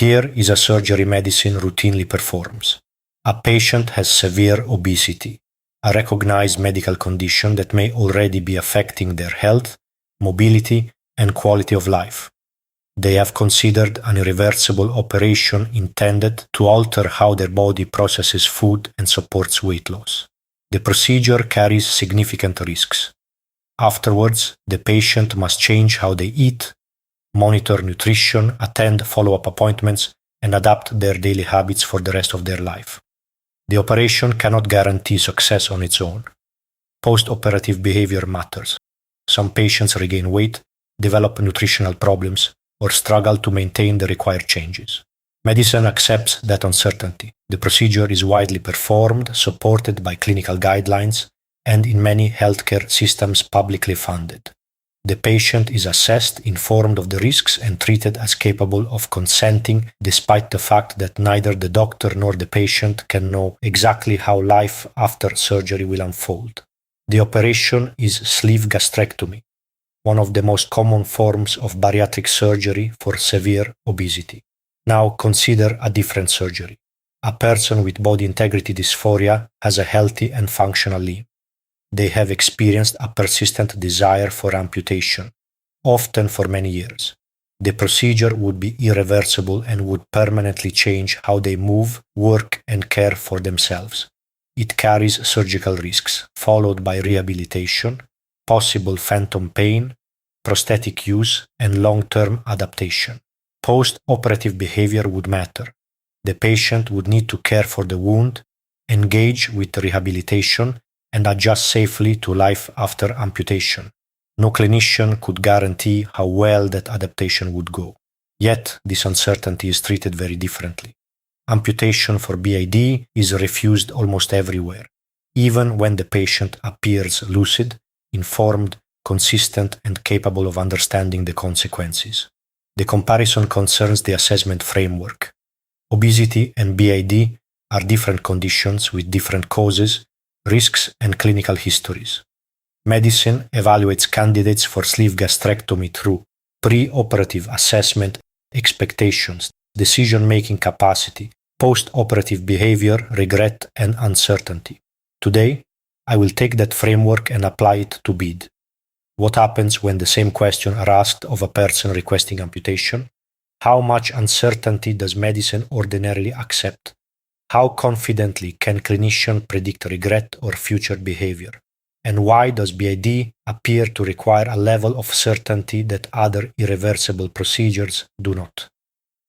Here is a surgery medicine routinely performs. A patient has severe obesity, a recognized medical condition that may already be affecting their health, mobility, and quality of life. They have considered an irreversible operation intended to alter how their body processes food and supports weight loss. The procedure carries significant risks. Afterwards, the patient must change how they eat, monitor nutrition, attend follow-up appointments, and adapt their daily habits for the rest of their life. The operation cannot guarantee success on its own. Post-operative behavior matters. Some patients regain weight, develop nutritional problems, or struggle to maintain the required changes. Medicine accepts that uncertainty. The procedure is widely performed, supported by clinical guidelines, and in many healthcare systems publicly funded. The patient is assessed, informed of the risks, and treated as capable of consenting, despite the fact that neither the doctor nor the patient can know exactly how life after surgery will unfold. The operation is sleeve gastrectomy, one of the most common forms of bariatric surgery for severe obesity. Now consider a different surgery. A person with body integrity dysphoria has a healthy and functional limb. They have experienced a persistent desire for amputation, often for many years. The procedure would be irreversible and would permanently change how they move, work, and care for themselves. It carries surgical risks, followed by rehabilitation, possible phantom pain, prosthetic use, and long-term adaptation. Post-operative behavior would matter. The patient would need to care for the wound, engage with rehabilitation, and adjust safely to life after amputation. No clinician could guarantee how well that adaptation would go. Yet, this uncertainty is treated very differently. Amputation for BID is refused almost everywhere, even when the patient appears lucid, informed, consistent, and capable of understanding the consequences. The comparison concerns the assessment framework. Obesity and BID are different conditions with different causes, risks, and clinical histories. Medicine evaluates candidates for sleeve gastrectomy through pre-operative assessment, expectations, decision-making capacity, post-operative behavior, regret, and uncertainty. Today, I will take that framework and apply it to BID. What happens when the same questions are asked of a person requesting amputation? How much uncertainty does medicine ordinarily accept? How confidently can clinicians predict regret or future behavior? And why does BID appear to require a level of certainty that other irreversible procedures do not?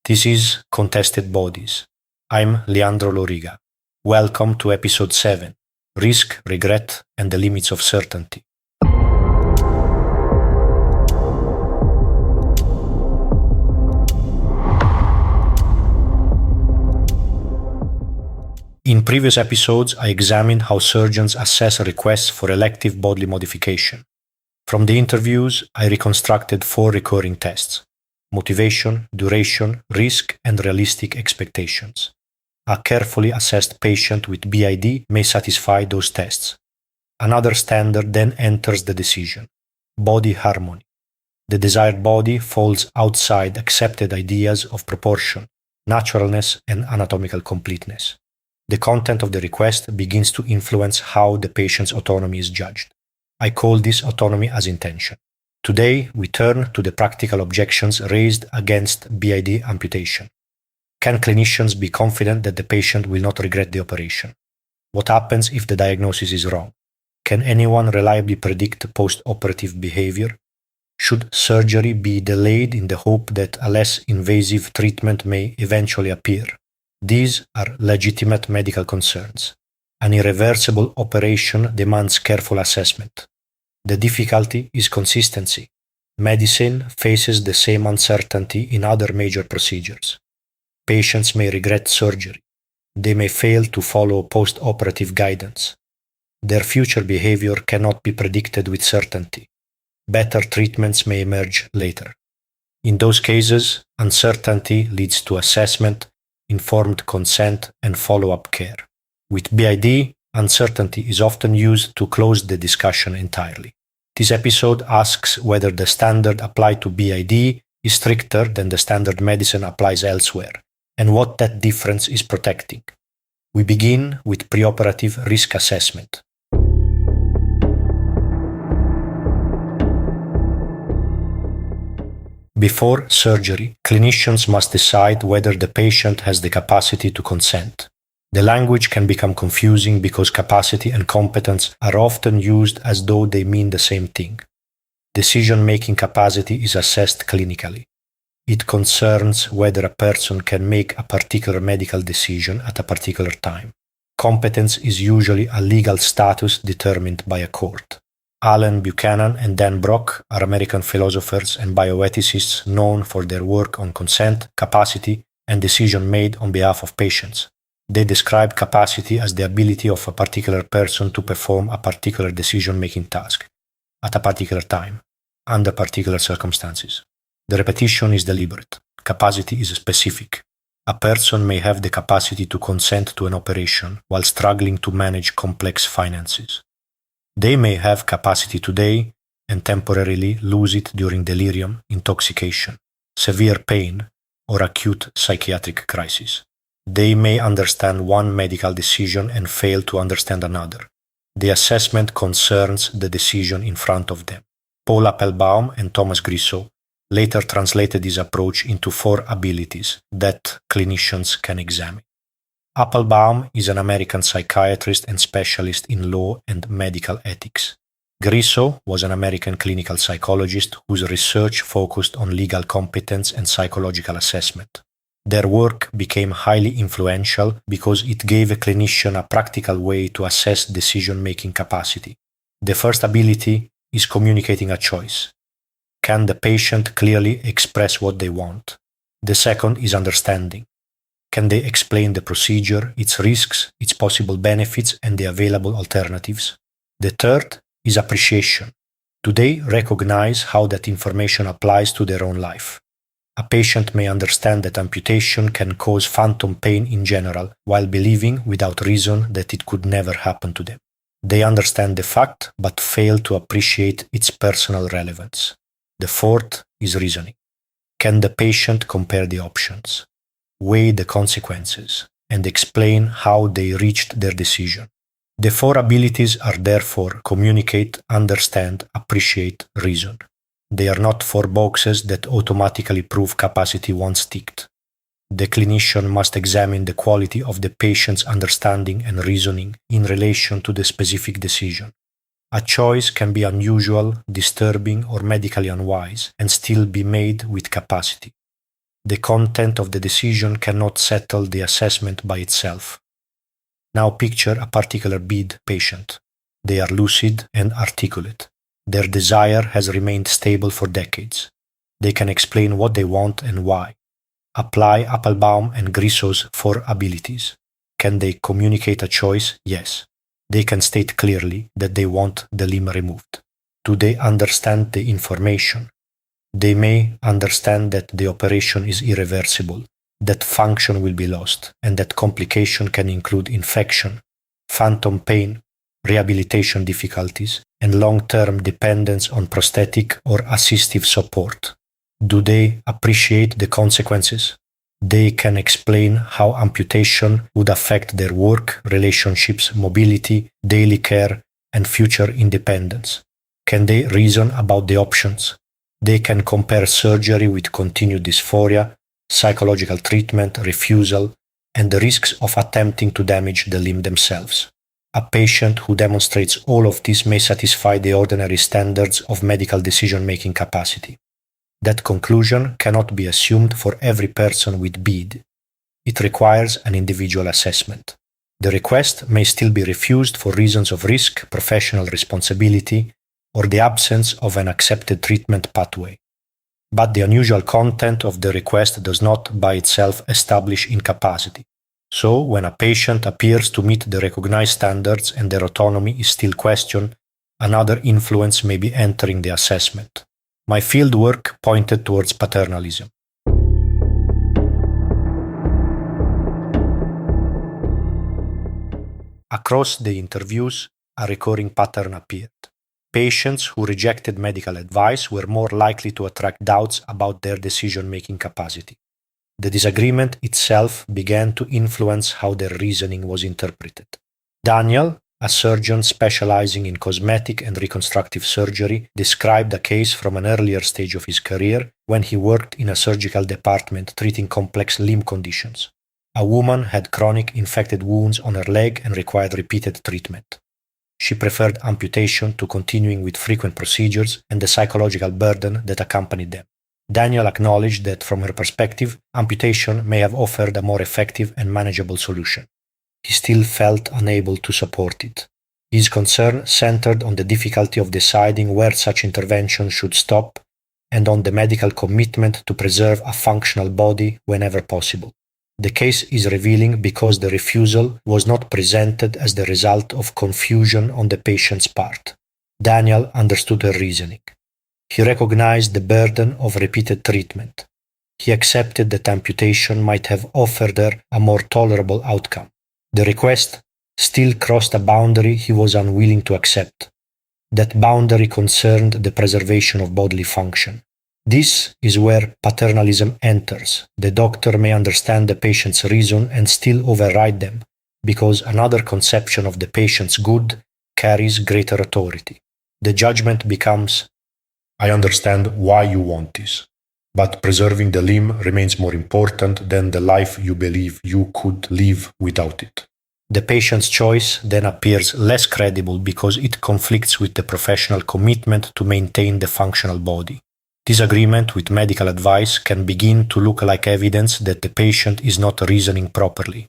This is Contested Bodies. I'm Leandro Loriga. Welcome to Episode 7, Risk, Regret, and the Limits of Certainty. In previous episodes, I examined how surgeons assess requests for elective bodily modification. From the interviews, I reconstructed 4 recurring tests: motivation, duration, risk, and realistic expectations. A carefully assessed patient with BID may satisfy those tests. Another standard then enters the decision: body harmony. The desired body falls outside accepted ideas of proportion, naturalness, and anatomical completeness. The content of the request begins to influence how the patient's autonomy is judged. I call this autonomy as intention. Today, we turn to the practical objections raised against BID amputation. Can clinicians be confident that the patient will not regret the operation? What happens if the diagnosis is wrong? Can anyone reliably predict post-operative behavior? Should surgery be delayed in the hope that a less invasive treatment may eventually appear? These are legitimate medical concerns. An irreversible operation demands careful assessment. The difficulty is consistency. Medicine faces the same uncertainty in other major procedures. Patients may regret surgery. They may fail to follow post-operative guidance. Their future behavior cannot be predicted with certainty. Better treatments may emerge later. In those cases, uncertainty leads to assessment, informed consent, and follow-up care. With BID, uncertainty is often used to close the discussion entirely. This episode asks whether the standard applied to BID is stricter than the standard medicine applies elsewhere, and what that difference is protecting. We begin with preoperative risk assessment. Before surgery, clinicians must decide whether the patient has the capacity to consent. The language can become confusing because capacity and competence are often used as though they mean the same thing. Decision-making capacity is assessed clinically. It concerns whether a person can make a particular medical decision at a particular time. Competence is usually a legal status determined by a court. Alan Buchanan and Dan Brock are American philosophers and bioethicists known for their work on consent, capacity, and decision made on behalf of patients. They describe capacity as the ability of a particular person to perform a particular decision-making task at a particular time, under particular circumstances. The repetition is deliberate. Capacity is specific. A person may have the capacity to consent to an operation while struggling to manage complex finances. They may have capacity today and temporarily lose it during delirium, intoxication, severe pain, or acute psychiatric crisis. They may understand one medical decision and fail to understand another. The assessment concerns the decision in front of them. Paul Applebaum and Thomas Grisot later translated this approach into 4 abilities that clinicians can examine. Applebaum is an American psychiatrist and specialist in law and medical ethics. Grisot was an American clinical psychologist whose research focused on legal competence and psychological assessment. Their work became highly influential because it gave a clinician a practical way to assess decision-making capacity. The first ability is communicating a choice. Can the patient clearly express what they want? The second is understanding. Can they explain the procedure, its risks, its possible benefits, and the available alternatives? The third is appreciation. Do they recognize how that information applies to their own life? A patient may understand that amputation can cause phantom pain in general, while believing without reason that it could never happen to them. They understand the fact, but fail to appreciate its personal relevance. The fourth is reasoning. Can the patient compare the options, weigh the consequences, and explain how they reached their decision? The 4 abilities are therefore communicate, understand, appreciate, reason. They are not 4 boxes that automatically prove capacity once ticked. The clinician must examine the quality of the patient's understanding and reasoning in relation to the specific decision. A choice can be unusual, disturbing, or medically unwise, and still be made with capacity. The content of the decision cannot settle the assessment by itself. Now picture a particular BED patient. They are lucid and articulate. Their desire has remained stable for decades. They can explain what they want and why. Apply Applebaum and Grisot's 4 abilities. Can they communicate a choice? Yes. They can state clearly that they want the limb removed. Do they understand the information? They may understand that the operation is irreversible, that function will be lost, and that complication can include infection, phantom pain, rehabilitation difficulties, and long-term dependence on prosthetic or assistive support. Do they appreciate the consequences? They can explain how amputation would affect their work, relationships, mobility, daily care, and future independence. Can they reason about the options? They can compare surgery with continued dysphoria, psychological treatment, refusal, and the risks of attempting to damage the limb themselves. A patient who demonstrates all of this may satisfy the ordinary standards of medical decision-making capacity. That conclusion cannot be assumed for every person with BED. It requires an individual assessment. The request may still be refused for reasons of risk, professional responsibility, or the absence of an accepted treatment pathway. But the unusual content of the request does not by itself establish incapacity. So, when a patient appears to meet the recognized standards and their autonomy is still questioned, another influence may be entering the assessment. My field work pointed towards paternalism. Across the interviews, a recurring pattern appeared. Patients who rejected medical advice were more likely to attract doubts about their decision-making capacity. The disagreement itself began to influence how their reasoning was interpreted. Daniel, a surgeon specializing in cosmetic and reconstructive surgery, described a case from an earlier stage of his career when he worked in a surgical department treating complex limb conditions. A woman had chronic infected wounds on her leg and required repeated treatment. She preferred amputation to continuing with frequent procedures and the psychological burden that accompanied them. Daniel acknowledged that from her perspective, amputation may have offered a more effective and manageable solution. He still felt unable to support it. His concern centered on the difficulty of deciding where such intervention should stop and on the medical commitment to preserve a functional body whenever possible. The case is revealing because the refusal was not presented as the result of confusion on the patient's part. Daniel understood her reasoning. He recognized the burden of repeated treatment. He accepted that amputation might have offered her a more tolerable outcome. The request still crossed a boundary he was unwilling to accept. That boundary concerned the preservation of bodily function. This is where paternalism enters. The doctor may understand the patient's reason and still override them, because another conception of the patient's good carries greater authority. The judgment becomes, "I understand why you want this, but preserving the limb remains more important than the life you believe you could live without it." The patient's choice then appears less credible because it conflicts with the professional commitment to maintain the functional body. Disagreement with medical advice can begin to look like evidence that the patient is not reasoning properly,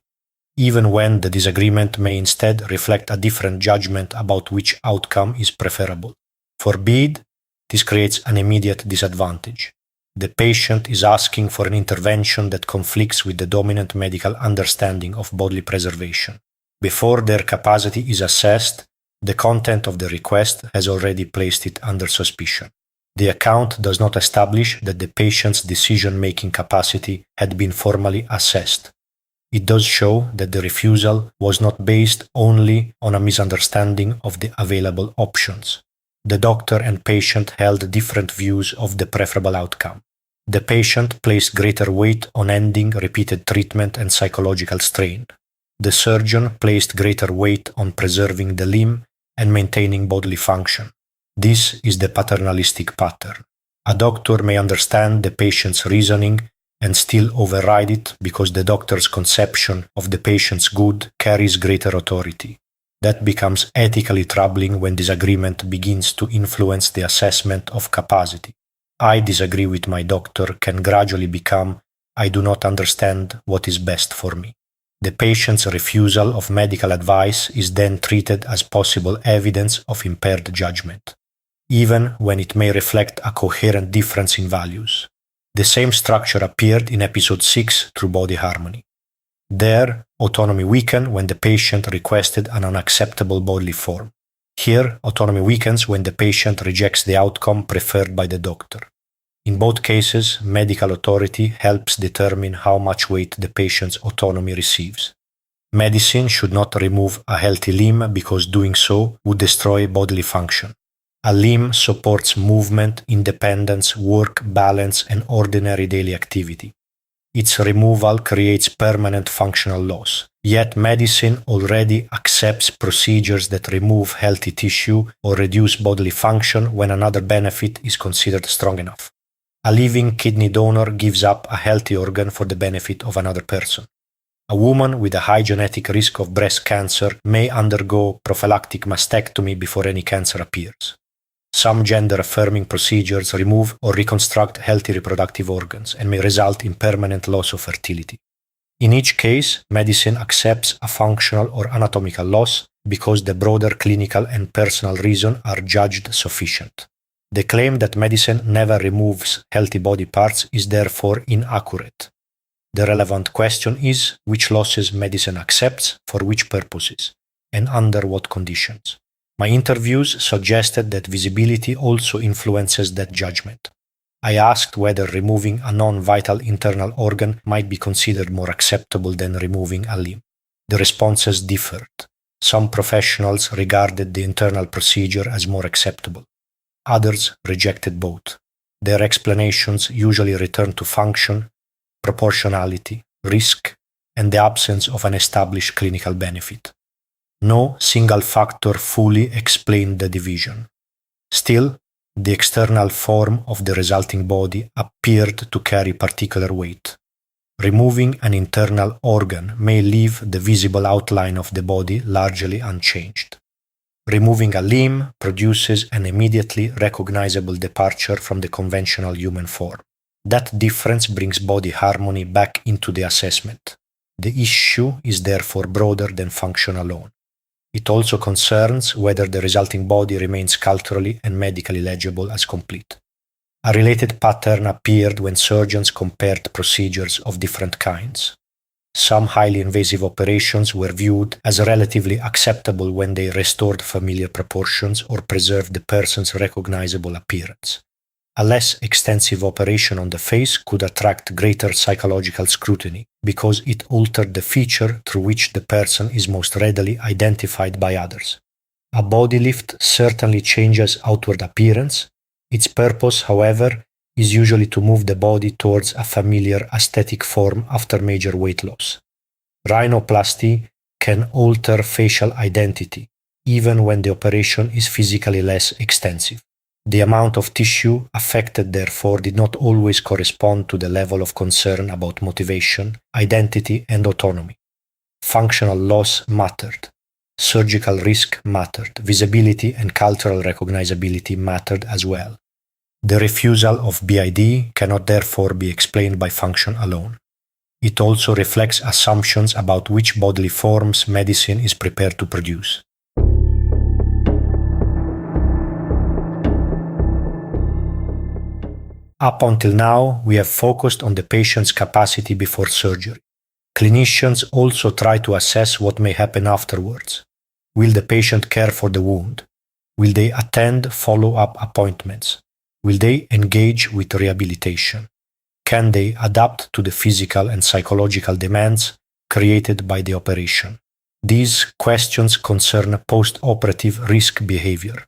even when the disagreement may instead reflect a different judgment about which outcome is preferable. For Bede, this creates an immediate disadvantage. The patient is asking for an intervention that conflicts with the dominant medical understanding of bodily preservation. Before their capacity is assessed, the content of the request has already placed it under suspicion. The account does not establish that the patient's decision-making capacity had been formally assessed. It does show that the refusal was not based only on a misunderstanding of the available options. The doctor and patient held different views of the preferable outcome. The patient placed greater weight on ending repeated treatment and psychological strain. The surgeon placed greater weight on preserving the limb and maintaining bodily function. This is the paternalistic pattern. A doctor may understand the patient's reasoning and still override it because the doctor's conception of the patient's good carries greater authority. That becomes ethically troubling when disagreement begins to influence the assessment of capacity. "I disagree with my doctor" can gradually become, "I do not understand what is best for me." The patient's refusal of medical advice is then treated as possible evidence of impaired judgment, even when it may reflect a coherent difference in values. The same structure appeared in episode 6 through Body Harmony. There, autonomy weakened when the patient requested an unacceptable bodily form. Here, autonomy weakens when the patient rejects the outcome preferred by the doctor. In both cases, medical authority helps determine how much weight the patient's autonomy receives. Medicine should not remove a healthy limb because doing so would destroy bodily function. A limb supports movement, independence, work, balance, and ordinary daily activity. Its removal creates permanent functional loss. Yet medicine already accepts procedures that remove healthy tissue or reduce bodily function when another benefit is considered strong enough. A living kidney donor gives up a healthy organ for the benefit of another person. A woman with a high genetic risk of breast cancer may undergo prophylactic mastectomy before any cancer appears. Some gender-affirming procedures remove or reconstruct healthy reproductive organs and may result in permanent loss of fertility. In each case, medicine accepts a functional or anatomical loss because the broader clinical and personal reason are judged sufficient. The claim that medicine never removes healthy body parts is therefore inaccurate. The relevant question is which losses medicine accepts, for which purposes, and under what conditions. My interviews suggested that visibility also influences that judgment. I asked whether removing a non-vital internal organ might be considered more acceptable than removing a limb. The responses differed. Some professionals regarded the internal procedure as more acceptable. Others rejected both. Their explanations usually returned to function, proportionality, risk, and the absence of an established clinical benefit. No single factor fully explained the division. Still, the external form of the resulting body appeared to carry particular weight. Removing an internal organ may leave the visible outline of the body largely unchanged. Removing a limb produces an immediately recognizable departure from the conventional human form. That difference brings body harmony back into the assessment. The issue is therefore broader than function alone. It also concerns whether the resulting body remains culturally and medically legible as complete. A related pattern appeared when surgeons compared procedures of different kinds. Some highly invasive operations were viewed as relatively acceptable when they restored familiar proportions or preserved the person's recognizable appearance. A less extensive operation on the face could attract greater psychological scrutiny because it altered the feature through which the person is most readily identified by others. A body lift certainly changes outward appearance. Its purpose, however, is usually to move the body towards a familiar aesthetic form after major weight loss. Rhinoplasty can alter facial identity, even when the operation is physically less extensive. The amount of tissue affected, therefore, did not always correspond to the level of concern about motivation, identity, and autonomy. Functional loss mattered. Surgical risk mattered. Visibility and cultural recognizability mattered as well. The refusal of BID cannot therefore be explained by function alone. It also reflects assumptions about which bodily forms medicine is prepared to produce. Up until now, we have focused on the patient's capacity before surgery. Clinicians also try to assess what may happen afterwards. Will the patient care for the wound? Will they attend follow-up appointments? Will they engage with rehabilitation? Can they adapt to the physical and psychological demands created by the operation? These questions concern post-operative risk behaviour.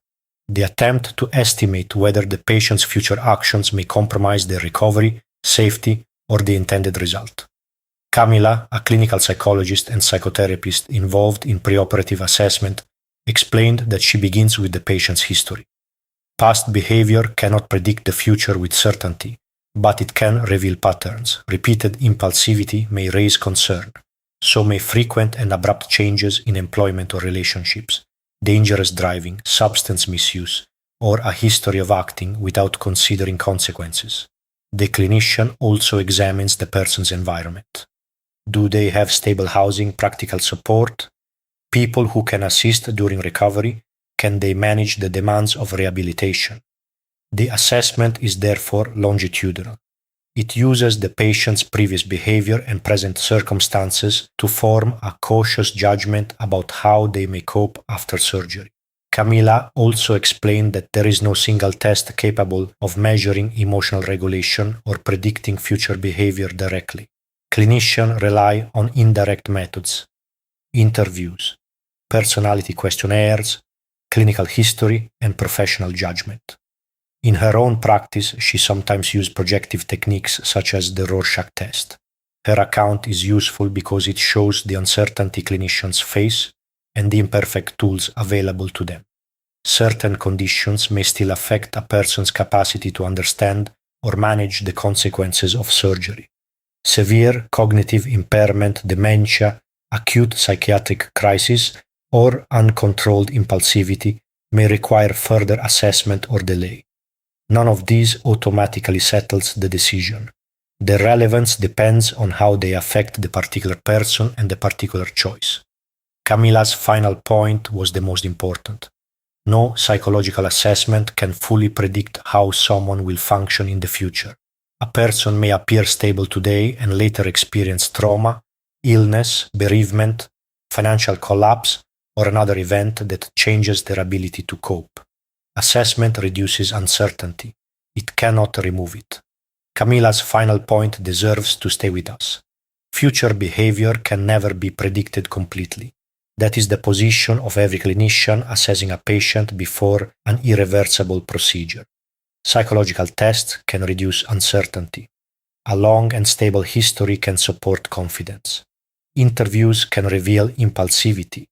The attempt to estimate whether the patient's future actions may compromise their recovery, safety, or the intended result. Camila, a clinical psychologist and psychotherapist involved in preoperative assessment, explained that she begins with the patient's history. Past behavior cannot predict the future with certainty, but it can reveal patterns. Repeated impulsivity may raise concern. So may frequent and abrupt changes in employment or relationships, dangerous driving, substance misuse, or a history of acting without considering consequences. The clinician also examines the person's environment. Do they have stable housing, practical support? People who can assist during recovery? Can they manage the demands of rehabilitation? The assessment is therefore longitudinal. It uses the patient's previous behavior and present circumstances to form a cautious judgment about how they may cope after surgery. Camila also explained that there is no single test capable of measuring emotional regulation or predicting future behavior directly. Clinicians rely on indirect methods, interviews, personality questionnaires, clinical history, and professional judgment. In her own practice, she sometimes used projective techniques such as the Rorschach test. Her account is useful because it shows the uncertainty clinicians face and the imperfect tools available to them. Certain conditions may still affect a person's capacity to understand or manage the consequences of surgery. Severe cognitive impairment, dementia, acute psychiatric crisis, or uncontrolled impulsivity may require further assessment or delay. None of these automatically settles the decision. Their relevance depends on how they affect the particular person and the particular choice. Camila's final point was the most important. No psychological assessment can fully predict how someone will function in the future. A person may appear stable today and later experience trauma, illness, bereavement, financial collapse, or another event that changes their ability to cope. Assessment reduces uncertainty. It cannot remove it. Camila's final point deserves to stay with us. Future behavior can never be predicted completely. That is the position of every clinician assessing a patient before an irreversible procedure. Psychological tests can reduce uncertainty. A long and stable history can support confidence. Interviews can reveal impulsivity,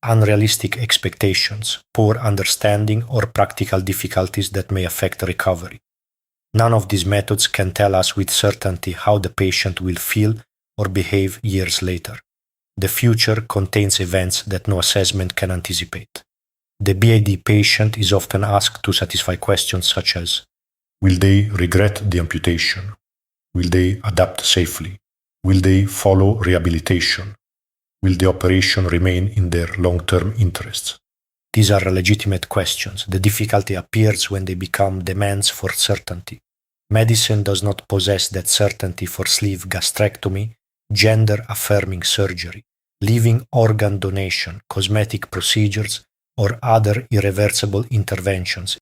unrealistic expectations, poor understanding, or practical difficulties that may affect recovery. None of these methods can tell us with certainty how the patient will feel or behave years later. The future contains events that no assessment can anticipate. The BID patient is often asked to satisfy questions such as: will they regret the amputation? Will they adapt safely? Will they follow rehabilitation? Will the operation remain in their long-term interests? These are legitimate questions. The difficulty appears when they become demands for certainty. Medicine does not possess that certainty for sleeve gastrectomy, gender-affirming surgery, living organ donation, cosmetic procedures, or other irreversible interventions.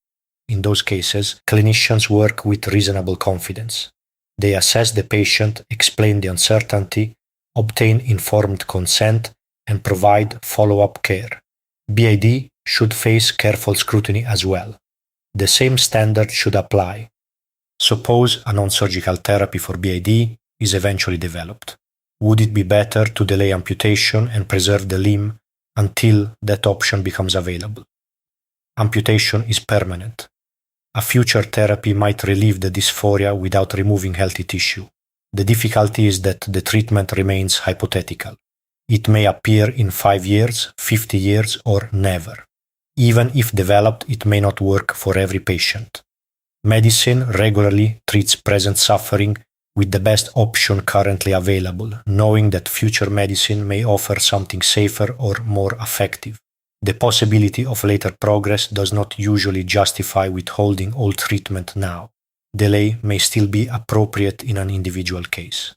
In those cases, clinicians work with reasonable confidence. They assess the patient, explain the uncertainty, obtain informed consent, and provide follow-up care. BID should face careful scrutiny as well. The same standard should apply. Suppose a non-surgical therapy for BID is eventually developed. Would it be better to delay amputation and preserve the limb until that option becomes available? Amputation is permanent. A future therapy might relieve the dysphoria without removing healthy tissue. The difficulty is that the treatment remains hypothetical. It may appear in 5 years, 50 years, or never. Even if developed, it may not work for every patient. Medicine regularly treats present suffering with the best option currently available, knowing that future medicine may offer something safer or more effective. The possibility of later progress does not usually justify withholding all treatment now. Delay may still be appropriate in an individual case.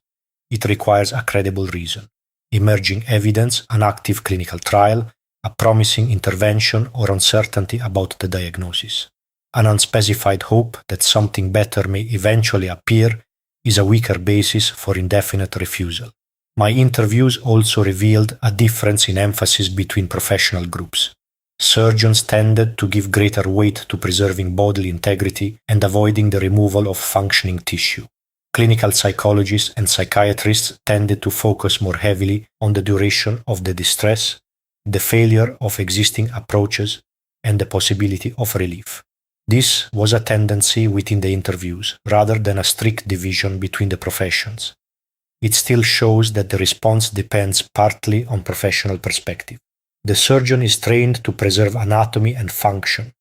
It requires a credible reason, emerging evidence, an active clinical trial, a promising intervention, or uncertainty about the diagnosis. An unspecified hope that something better may eventually appear is a weaker basis for indefinite refusal. My interviews also revealed a difference in emphasis between professional groups. Surgeons tended to give greater weight to preserving bodily integrity and avoiding the removal of functioning tissue. Clinical psychologists and psychiatrists tended to focus more heavily on the duration of the distress, the failure of existing approaches, and the possibility of relief. This was a tendency within the interviews, rather than a strict division between the professions. It still shows that the response depends partly on professional perspective. The surgeon is trained to preserve anatomy and function.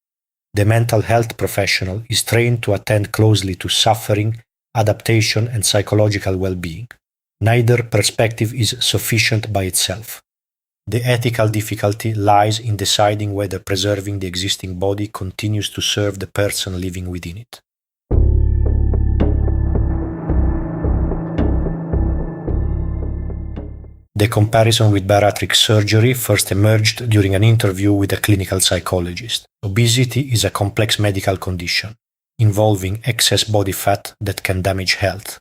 The mental health professional is trained to attend closely to suffering, adaptation, and psychological well-being. Neither perspective is sufficient by itself. The ethical difficulty lies in deciding whether preserving the existing body continues to serve the person living within it. The comparison with bariatric surgery first emerged during an interview with a clinical psychologist. Obesity is a complex medical condition involving excess body fat that can damage health.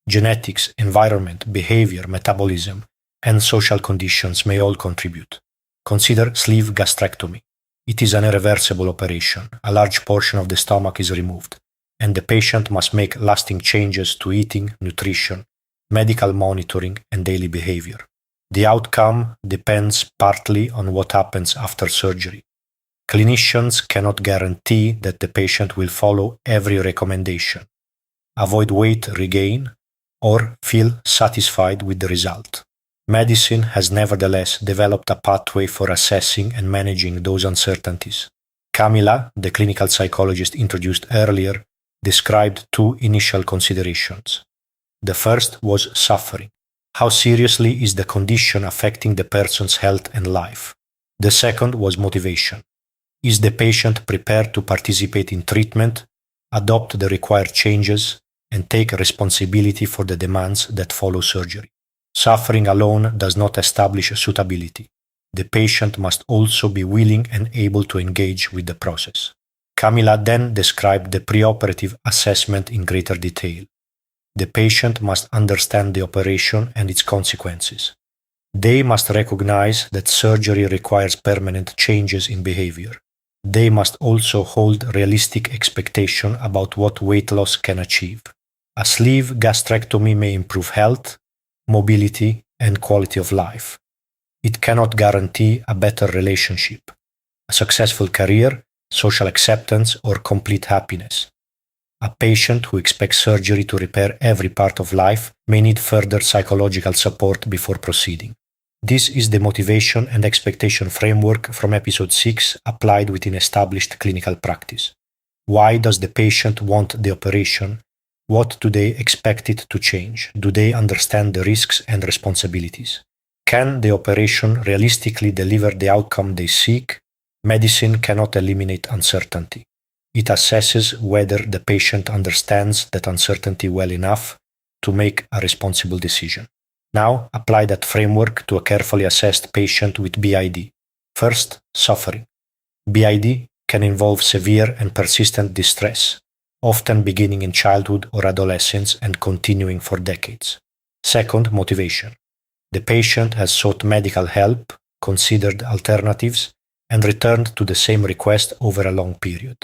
Genetics, environment, behavior, metabolism, and social conditions may all contribute. Consider sleeve gastrectomy. It is an irreversible operation. A large portion of the stomach is removed, and the patient must make lasting changes to eating, nutrition, medical monitoring, and daily behavior. The outcome depends partly on what happens after surgery. Clinicians cannot guarantee that the patient will follow every recommendation, avoid weight regain, or feel satisfied with the result. Medicine has nevertheless developed a pathway for assessing and managing those uncertainties. Camila, the clinical psychologist introduced earlier, described two initial considerations. The first was suffering. How seriously is the condition affecting the person's health and life? The second was motivation. Is the patient prepared to participate in treatment, adopt the required changes, and take responsibility for the demands that follow surgery? Suffering alone does not establish suitability. The patient must also be willing and able to engage with the process. Camila then described the preoperative assessment in greater detail. The patient must understand the operation and its consequences. They must recognize that surgery requires permanent changes in behavior. They must also hold realistic expectation about what weight loss can achieve. A sleeve gastrectomy may improve health, mobility, and quality of life. It cannot guarantee a better relationship, a successful career, social acceptance, or complete happiness. A patient who expects surgery to repair every part of life may need further psychological support before proceeding. This is the motivation and expectation framework from episode 6 applied within established clinical practice. Why does the patient want the operation? What do they expect it to change? Do they understand the risks and responsibilities? Can the operation realistically deliver the outcome they seek? Medicine cannot eliminate uncertainty. It assesses whether the patient understands that uncertainty well enough to make a responsible decision. Now, apply that framework to a carefully assessed patient with BID. First, suffering. BID can involve severe and persistent distress, often beginning in childhood or adolescence and continuing for decades. Second, motivation. The patient has sought medical help, considered alternatives, and returned to the same request over a long period.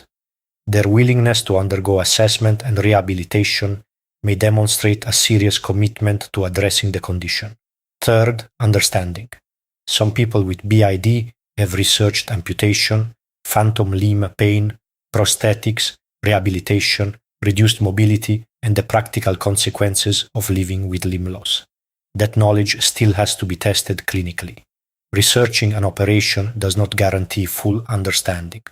Their willingness to undergo assessment and rehabilitation may demonstrate a serious commitment to addressing the condition. Third, understanding. Some people with BID have researched amputation, phantom limb pain, prosthetics, rehabilitation, reduced mobility, and the practical consequences of living with limb loss. That knowledge still has to be tested clinically. Researching an operation does not guarantee full understanding.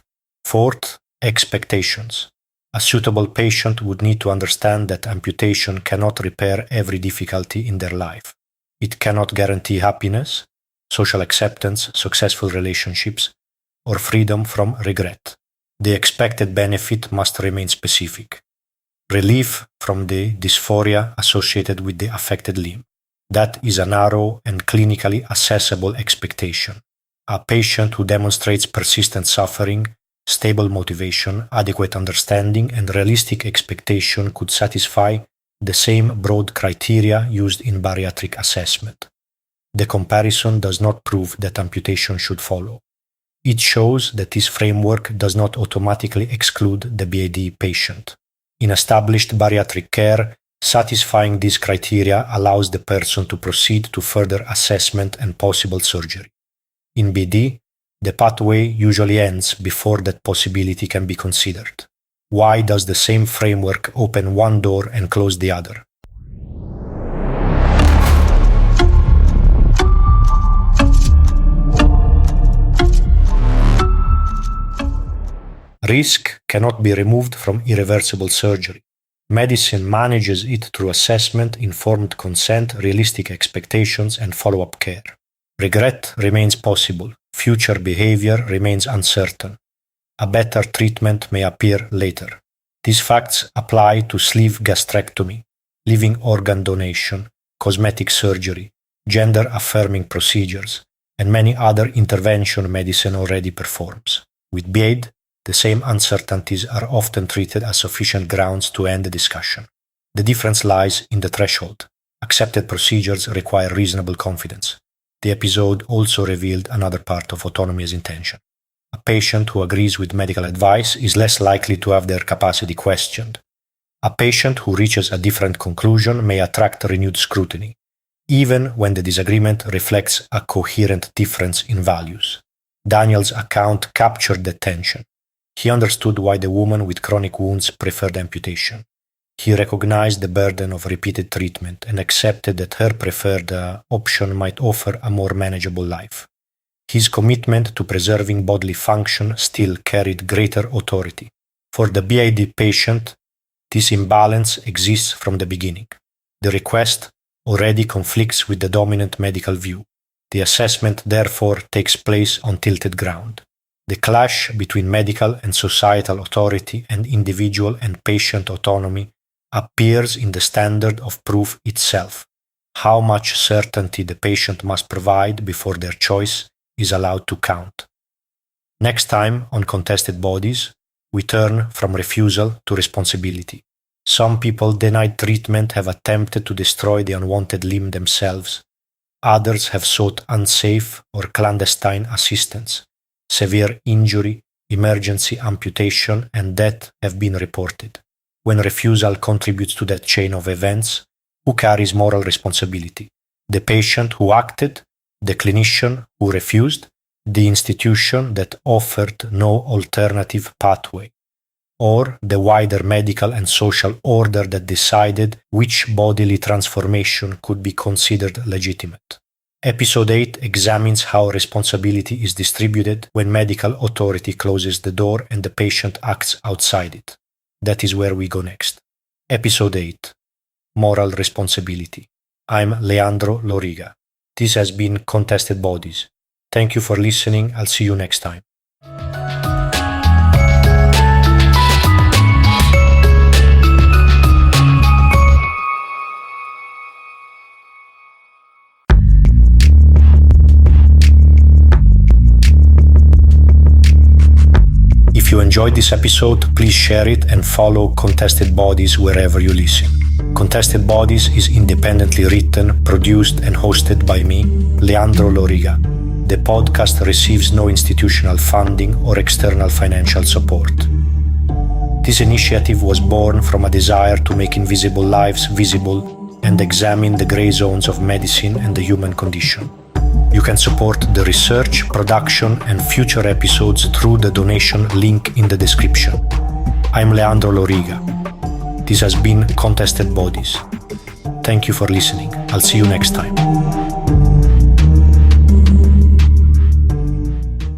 Fourth, expectations. A suitable patient would need to understand that amputation cannot repair every difficulty in their life. It cannot guarantee happiness, social acceptance, successful relationships, or freedom from regret. The expected benefit must remain specific. Relief from the dysphoria associated with the affected limb. That is a narrow and clinically assessable expectation. A patient who demonstrates persistent suffering, stable motivation, adequate understanding, and realistic expectation could satisfy the same broad criteria used in bariatric assessment. The comparison does not prove that amputation should follow. It shows that this framework does not automatically exclude the BID patient. In established bariatric care, satisfying these criteria allows the person to proceed to further assessment and possible surgery. In BD, the pathway usually ends before that possibility can be considered. Why does the same framework open one door and close the other? Risk cannot be removed from irreversible surgery. Medicine manages it through assessment, informed consent, realistic expectations, and follow-up care. Regret remains possible. Future behavior remains uncertain. A better treatment may appear later. These facts apply to sleeve gastrectomy, living organ donation, cosmetic surgery, gender-affirming procedures, and many other intervention medicine already performs. With BID, the same uncertainties are often treated as sufficient grounds to end the discussion. The difference lies in the threshold. Accepted procedures require reasonable confidence. The episode also revealed another part of autonomy as intention. A patient who agrees with medical advice is less likely to have their capacity questioned. A patient who reaches a different conclusion may attract renewed scrutiny, even when the disagreement reflects a coherent difference in values. Daniel's account captured the tension. He understood why the woman with chronic wounds preferred amputation. He recognized the burden of repeated treatment and accepted that her preferred option might offer a more manageable life. His commitment to preserving bodily function still carried greater authority. For the BID patient, this imbalance exists from the beginning. The request already conflicts with the dominant medical view. The assessment therefore takes place on tilted ground. The clash between medical and societal authority and individual and patient autonomy appears in the standard of proof itself. How much certainty the patient must provide before their choice is allowed to count. Next time on Contested Bodies, we turn from refusal to responsibility. Some people denied treatment have attempted to destroy the unwanted limb themselves. Others have sought unsafe or clandestine assistance. Severe injury, emergency amputation, and death have been reported. When refusal contributes to that chain of events, who carries moral responsibility? The patient who acted, the clinician who refused, the institution that offered no alternative pathway, or the wider medical and social order that decided which bodily transformation could be considered legitimate. Episode 8 examines how responsibility is distributed when medical authority closes the door and the patient acts outside it. That is where we go next. Episode 8. Moral Responsibility. I'm Leandro Loriga. This has been Contested Bodies. Thank you for listening. I'll see you next time. If you enjoyed this episode, please share it and follow Contested Bodies wherever you listen. Contested Bodies is independently written, produced and hosted by me, Leandro Loriga. The podcast receives no institutional funding or external financial support. This initiative was born from a desire to make invisible lives visible and examine the gray zones of medicine and the human condition. You can support the research, production, and future episodes through the donation link in the description. I'm Leandro Loriga. This has been Contested Bodies. Thank you for listening. I'll see you next time.